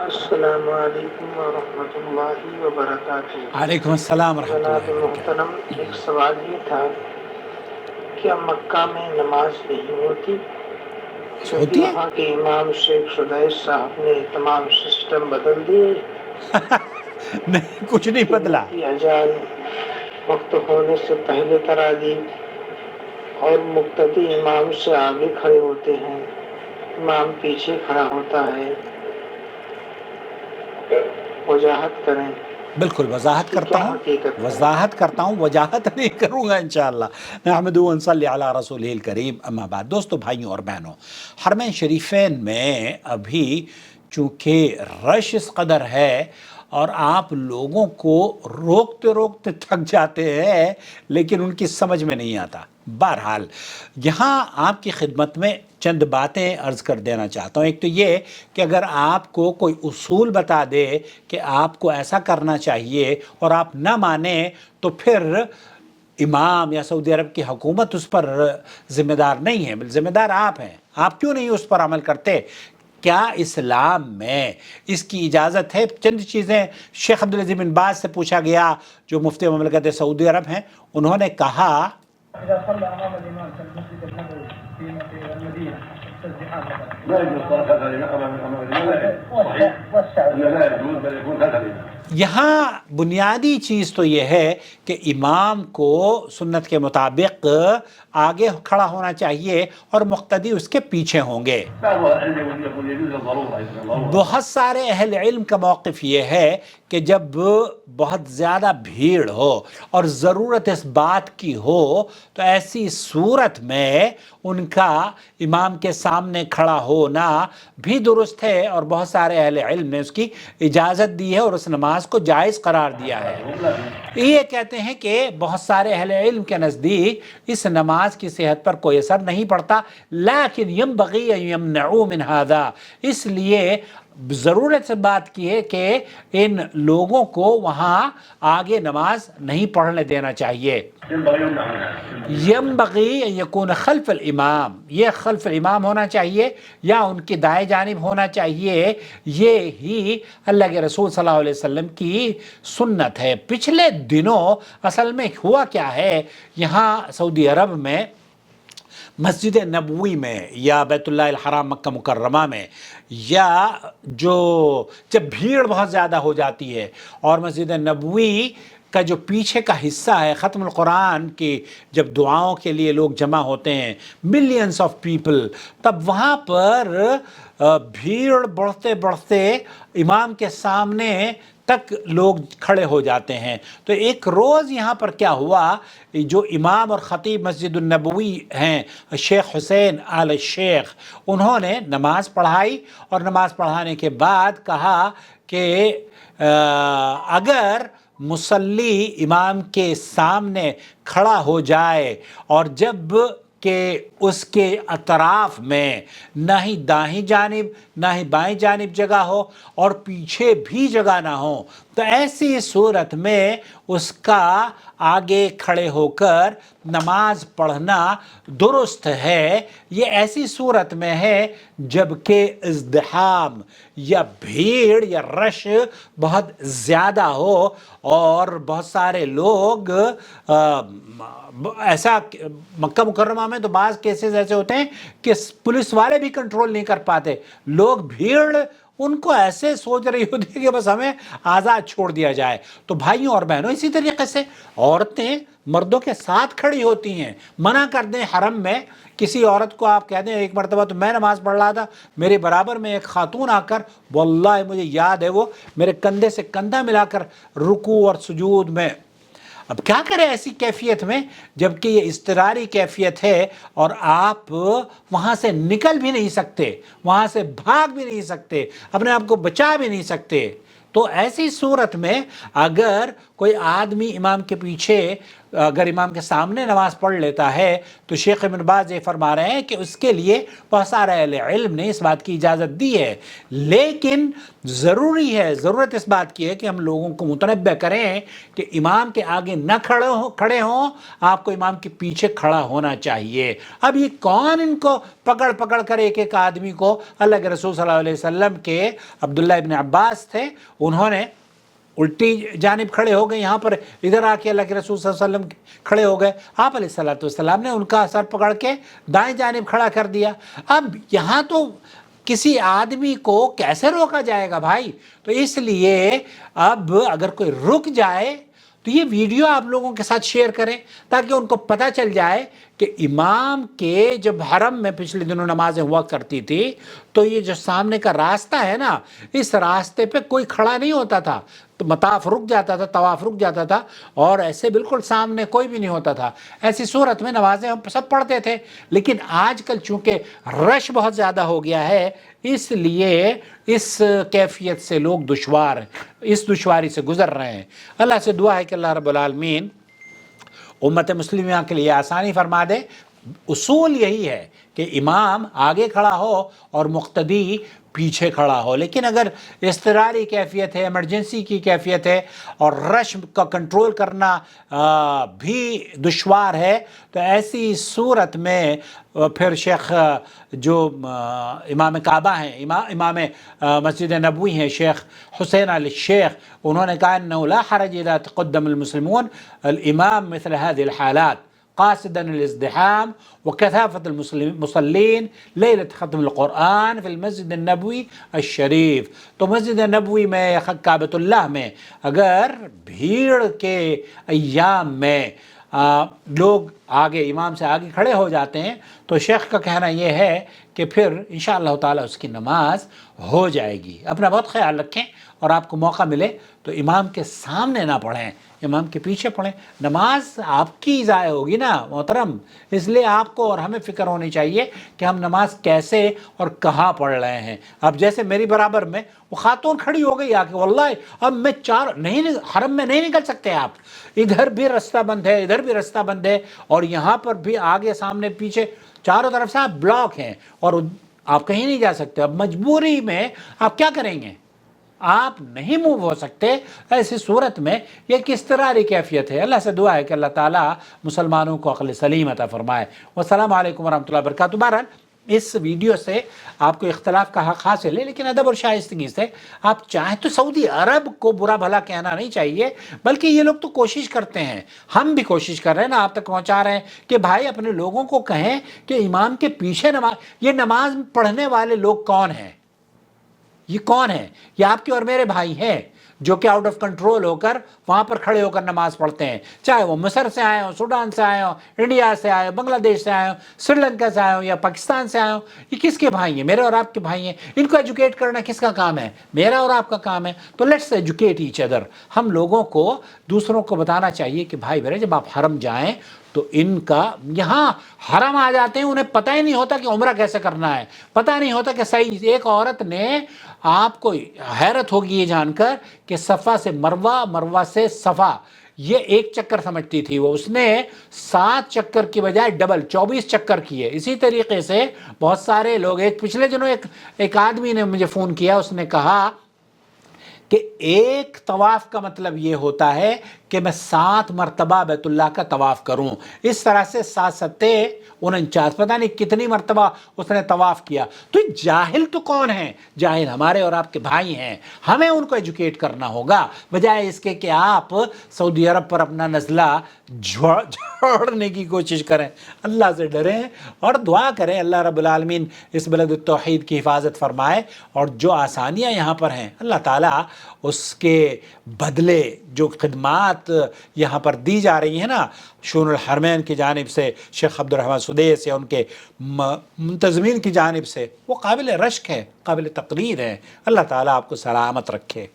السلام علیکم ورحمۃ اللہ وبرکاتہ۔ علیکم السلام ورحمۃ جناب اللہ وبرکاتہ۔ محترم، ایک سوال یہ تھا کہ مکہ میں نماز نہیں ہوتی کیونکہ ہوتی وہاں کے امام شیخ شدیس صاحب نے تمام سسٹم بدل دیے ہے نہیں، کچھ نہیں کہ بدلا۔ کی اذان وقت ہونے سے پہلے کرا دی اور مقتدی امام سے آگے کھڑے ہوتے ہیں، امام پیچھے کھڑا ہوتا ہے۔ وضاحت کریں بالکل وضاحت کہ کرتا کیا ہوں، حقیقت ہے۔ وضاحت نہیں کروں گا انشاءاللہ۔ نحمد و نصلی علی رسول الکریم، اما بعد۔ دوستو، بھائیوں اور بہنوں، حرمین شریفین میں ابھی چونکہ رش اس قدر ہے اور آپ لوگوں کو روکتے روکتے تھک جاتے ہیں، لیکن ان کی سمجھ میں نہیں آتا۔ بہرحال یہاں آپ کی خدمت میں چند باتیں عرض کر دینا چاہتا ہوں۔ ایک تو یہ کہ اگر آپ کو کوئی اصول بتا دے کہ آپ کو ایسا کرنا چاہیے اور آپ نہ مانیں، تو پھر امام یا سعودی عرب کی حکومت اس پر ذمہ دار نہیں ہے، ذمہ دار آپ ہیں۔ آپ کیوں نہیں اس پر عمل کرتے؟ کیا اسلام میں اس کی اجازت ہے؟ چند چیزیں شیخ عبدالعزیز بن باز سے پوچھا گیا، جو مفتی مملکت سعودی عرب ہیں۔ انہوں نے کہا إذا صلى أمام الإمام كالمسجد النبوي في المدينة الزحام لا يجوز صلاة خلف الإمام أمام الإمام، صحيح أن لا يجوز بل يكون خلف الإمام۔ یہاں بنیادی چیز تو یہ ہے کہ امام کو سنت کے مطابق آگے کھڑا ہونا چاہیے اور مقتدی اس کے پیچھے ہوں گے۔ بعض العلم يقول يجوز للضرورة، بہت سارے اہل علم کا موقف یہ ہے کہ جب بہت زیادہ بھیڑ ہو اور ضرورت اس بات کی ہو تو ایسی صورت میں ان کا امام کے سامنے کھڑا ہونا بھی درست ہے، اور بہت سارے اہل علم نے اس کی اجازت دی ہے اور اس نماز کو جائز قرار دیا ہے۔ یہ کہتے ہیں کہ بہت سارے اہل علم کے نزدیک اس نماز کی صحت پر کوئی اثر نہیں پڑتا، لیکن ينبغي ان يمنعوا من هذا، اس لیے ضرورت سے بات کی ہے کہ ان لوگوں کو وہاں آگے نماز نہیں پڑھنے دینا چاہیے۔ ينبغي ان يكون خلف الامام، یہ خلف الامام ہونا چاہیے یا ان کی دائیں جانب ہونا چاہیے۔ یہ ہی اللہ کے رسول صلی اللہ علیہ وسلم کی سنت ہے۔ پچھلے دنوں اصل میں ہوا کیا ہے، یہاں سعودی عرب میں مسجد نبوی میں یا بیت اللہ الحرام مکہ مکرمہ میں، یا جب بھیڑ بہت زیادہ ہو جاتی ہے اور مسجد نبوی کا جو پیچھے کا حصہ ہے، ختم القرآن کی جب دعاؤں کے لیے لوگ جمع ہوتے ہیں، ملینز آف پیپل، تب وہاں پر بھیڑ بڑھتے بڑھتے امام کے سامنے تک لوگ کھڑے ہو جاتے ہیں۔ تو ایک روز یہاں پر کیا ہوا، جو امام اور خطیب مسجد النبوی ہیں شیخ حسین آل شیخ، انہوں نے نماز پڑھائی اور نماز پڑھانے کے بعد کہا کہ اگر مصلی امام کے سامنے کھڑا ہو جائے اور جب کہ اس کے اطراف میں نہ ہی دائیں جانب نہ ہی بائیں جانب جگہ ہو اور پیچھے بھی جگہ نہ ہو، تو ایسی صورت میں اس کا آگے کھڑے ہو کر نماز پڑھنا درست ہے۔ یہ ایسی صورت میں ہے جب کہ ازدحام یا بھیڑ یا رش بہت زیادہ ہو اور بہت سارے لوگ ایسا، مکہ مکرمہ میں تو بعض کیسز ایسے ہوتے ہیں کہ پولیس والے بھی کنٹرول نہیں کر پاتے، لوگ بھیڑ ان کو ایسے سوچ رہی ہوتی ہے کہ بس ہمیں آزاد چھوڑ دیا جائے۔ تو بھائیوں اور بہنوں، اسی طریقے سے عورتیں مردوں کے ساتھ کھڑی ہوتی ہیں۔ منع کر دیں حرم میں کسی عورت کو، آپ کہہ دیں ایک مرتبہ تو میں نماز پڑھ رہا تھا، میرے برابر میں ایک خاتون آ کر، واللہ مجھے یاد ہے، وہ میرے کندھے سے کندھا ملا کر رکوع اور سجود میں، اب کیا کریں ایسی کیفیت میں جبکہ یہ اضطراری کیفیت ہے اور آپ وہاں سے نکل بھی نہیں سکتے، وہاں سے بھاگ بھی نہیں سکتے، اپنے آپ کو بچا بھی نہیں سکتے۔ تو ایسی صورت میں اگر کوئی آدمی امام کے پیچھے اگر امام کے سامنے نماز پڑھ لیتا ہے تو شیخ ابن باز یہ فرما رہے ہیں کہ اس کے لیے بہت سارے اہل علم نے اس بات کی اجازت دی ہے، لیکن ضروری ہے، ضرورت اس بات کی ہے کہ ہم لوگوں کو متنبہ کریں کہ امام کے آگے نہ کھڑے ہوں، آپ کو امام کے پیچھے کھڑا ہونا چاہیے۔ اب یہ کون ان کو پکڑ کر ایک آدمی کو، اللہ کے رسول صلی اللہ علیہ وسلم کے عبداللہ ابن عباس تھے، انہوں نے الٹی جانب کھڑے ہو گئے، یہاں پر ادھر آ کے اللہ کے رسول صلی اللہ علیہ وسلم کھڑے ہو گئے، آپ علیہ السلام نے ان کا سر پکڑ کے دائیں جانب کھڑا کر دیا۔ اب یہاں تو کسی آدمی کو کیسے روکا جائے گا بھائی؟ تو اس لیے اب اگر کوئی رک جائے تو یہ ویڈیو آپ لوگوں کے ساتھ شیئر کریں تاکہ ان کو پتہ چل جائے کہ امام کے جب حرم میں پچھلے دنوں نمازیں ہوا کرتی تھی تو یہ جو سامنے کا راستہ ہے نا، اس راستے پہ کوئی کھڑا نہیں ہوتا تھا، تو مطاف رک جاتا تھا، طواف رک جاتا تھا، اور ایسے بالکل سامنے کوئی بھی نہیں ہوتا تھا۔ ایسی صورت میں نمازیں ہم سب پڑھتے تھے، لیکن آج کل چونکہ رش بہت زیادہ ہو گیا ہے، اس لیے اس کیفیت سے لوگ اس دشواری سے گزر رہے ہیں۔ اللہ سے دعا ہے کہ اللہ رب العالمین امت مسلمہ کے لیے آسانی فرما دے۔ اصول یہی ہے کہ امام آگے کھڑا ہو اور مقتدی پیچھے کھڑا ہو، لیکن اگر اضطراری کیفیت ہے، ایمرجنسی کی کیفیت ہے اور رش کا کنٹرول کرنا بھی دشوار ہے، تو ایسی صورت میں پھر شیخ جو امام کعبہ ہیں، امام مسجد نبوی ہیں، شیخ حسین علی شیخ، انہوں نے کہا انه لا حرج اذا تقدم المسلمون الامام مثل هذه الحالات قاصدا الازدحام وكثافة المصلين ليلة ختم القرآن في المسجد النبوی الشریف۔ تو مسجد نبوی میں، کعبۃ اللہ میں اگر بھیڑ کے ایام میں لوگ امام سے آگے کھڑے ہو جاتے ہیں تو شیخ کا کہنا یہ ہے کہ پھر انشاءاللہ تعالی اس کی نماز ہو جائے گی۔ اپنا بہت خیال رکھیں، اور آپ کو موقع ملے تو امام کے سامنے نہ پڑھیں، امام کے پیچھے پڑھیں۔ نماز آپ کی ضائع ہوگی نا محترم، اس لیے آپ کو اور ہمیں فکر ہونی چاہیے کہ ہم نماز کیسے اور کہاں پڑھ رہے ہیں۔ اب جیسے میری برابر میں وہ خاتون کھڑی ہو گئی آ کے، واللہ اب میں حرم میں نہیں نکل سکتے آپ، ادھر بھی رستہ بند ہے، ادھر بھی رستہ بند ہے، اور یہاں پر بھی آگے سامنے پیچھے چاروں طرف سے آپ بلاک ہیں اور آپ کہیں نہیں جا سکتے۔ اب مجبوری میں آپ کیا کریں گے؟ آپ نہیں موو ہو سکتے۔ ایسی صورت میں یہ کس طرح کی کیفیت ہے؟ اللہ سے دعا ہے کہ اللہ تعالیٰ مسلمانوں کو عقل سلیم عطا فرمائے۔ والسلام علیکم ورحمۃ اللہ وبرکاتہ۔ بہرحال اس ویڈیو سے آپ کو اختلاف کا حق حاصل ہے، لیکن ادب اور شائستگی سے آپ چاہیں تو سعودی عرب کو برا بھلا کہنا نہیں چاہیے، بلکہ یہ لوگ تو کوشش کرتے ہیں، ہم بھی کوشش کر رہے ہیں نا، آپ تک پہنچا رہے ہیں کہ بھائی اپنے لوگوں کو کہیں کہ امام کے پیچھے یہ نماز پڑھنے والے لوگ کون ہیں؟ یہ کون ہے؟ یہ آپ کے اور میرے بھائی ہیں جو کہ آؤٹ آف کنٹرول ہو کر وہاں پر کھڑے ہو کر نماز پڑھتے ہیں، چاہے وہ مصر سے آئے ہوں، سوڈان سے آئے ہوں، انڈیا سے آئے ہوں، بنگلہ دیش سے آئے ہوں، سری لنکا سے آئے ہوں یا پاکستان سے آئے ہوں۔ یہ کس کے بھائی ہیں؟ میرے اور آپ کے بھائی ہیں۔ ان کو ایجوکیٹ کرنا کس کا کام ہے؟ میرا اور آپ کا کام ہے۔ تو لیٹس ایجوکیٹ ایچ ادر۔ ہم لوگوں کو دوسروں کو بتانا چاہیے کہ بھائی میرے جب آپ حرم جائیں تو ان کا یہاں حرم آ جاتے ہیں، انہیں پتہ ہی نہیں ہوتا کہ عمرہ کیسے کرنا ہے، پتہ نہیں ہوتا کہ صحیح۔ ایک عورت نے، آپ کو حیرت ہوگی یہ جان کر کہ صفا سے مروہ، مروہ سے صفا، یہ ایک چکر سمجھتی تھی وہ، اس نے 7 چکر کی بجائے ڈبل 24 چکر کیے۔ اسی طریقے سے بہت سارے لوگ، پچھلے دنوں ایک آدمی نے مجھے فون کیا، اس نے کہا کہ ایک طواف کا مطلب یہ ہوتا ہے کہ میں 7 مرتبہ بیت اللہ کا طواف کروں۔ اس طرح سے 7 7 49، پتہ نہیں کتنی مرتبہ اس نے طواف کیا۔ تو جاہل تو کون ہیں؟ جاہل ہمارے اور آپ کے بھائی ہیں، ہمیں ان کو ایجوکیٹ کرنا ہوگا، بجائے اس کے کہ آپ سعودی عرب پر اپنا نزلہ جھوڑنے کی کوشش کریں۔ اللہ سے ڈریں اور دعا کریں اللہ رب العالمین اس بلد التوحید کی حفاظت فرمائے، اور جو آسانیاں یہاں پر ہیں اللہ تعالیٰ اس کے بدلے جو خدمات یہاں پر دی جا رہی ہیں نا شؤون الحرمین کی جانب سے، شیخ عبد الرحمن سدیس یا ان کے منتظمین کی جانب سے، وہ قابل رشک ہے، قابل تقریر ہے۔ اللہ تعالیٰ آپ کو سلامت رکھے۔